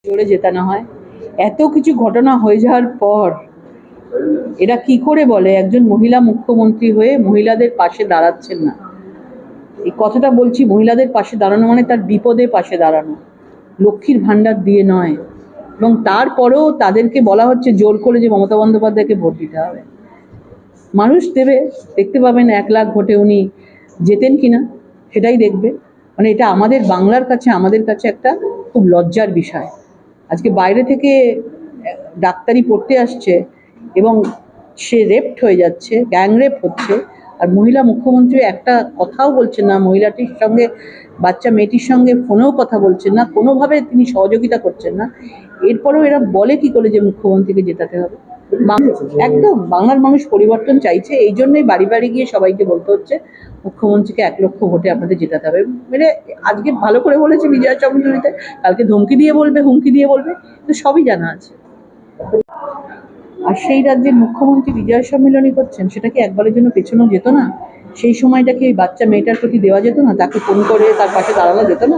জোরে জেতানো হয়। এত কিছু ঘটনা হয়ে যাওয়ার পর এরা কি করে বলে একজন মহিলা মুখ্যমন্ত্রী হয়ে মহিলাদের পাশে দাঁড়াচ্ছেন না? এই কথাটা বলছি, মহিলাদের পাশে দাঁড়ানো মানে তার বিপদে পাশে দাঁড়ানো, লক্ষ্মীর ভান্ডার দিয়ে নয়। এবং তারপরেও তাদেরকে বলা হচ্ছে জোর করে যে মমতা বন্দ্যোপাধ্যায়কে ভোট দিতে হবে। মানুষ দেবে, দেখতে পাবেন 1 লাখ ভোটে উনি জেতেন কিনা, সেটাই দেখবে। মানে এটা আমাদের বাংলার কাছে, আমাদের কাছে একটা খুব লজ্জার বিষয়। আজকে বাইরে থেকে ডাক্তারি পড়তে আসছে এবং সে রেপড হয়ে যাচ্ছে, গ্যাং রেপ হচ্ছে, আর মহিলা মুখ্যমন্ত্রী একটা কথাও বলছেন না, মহিলাটির সঙ্গে, বাচ্চা মেয়েটির সঙ্গে ফোনেও কথা বলছেন না, কোনোভাবে তিনি সহযোগিতা করছেন না। এরপরেও এরা বলে কি করে যে মুখ্যমন্ত্রীকে জেতাতে হবে? একদম বাংলার মানুষ পরিবর্তন চাইছে, এই জন্যই বাড়ি বাড়ি গিয়ে সবাইকে বলতে হচ্ছে মুখ্যমন্ত্রীকে 1 লক্ষ ভোটে আপনাদের জেতাতে হবে। মানে আজকে ভালো করে বলেছে বিজয়া সম্মেলনীতে, কালকে ধমকি দিয়ে বলবে, হুমকি দিয়ে বলবে, তো সবই জানা আছে। আর সেই রাজ্যের মুখ্যমন্ত্রী বিজয় সম্মেলনী করছেন, সেটা কি একবারের জন্য পেছনেও যেত না? সেই সময়টাকে ওই বাচ্চা মেয়েটার প্রতি দেওয়া যেত না? তাকে ফোন করে তার পাশে দাঁড়ানো যেত না?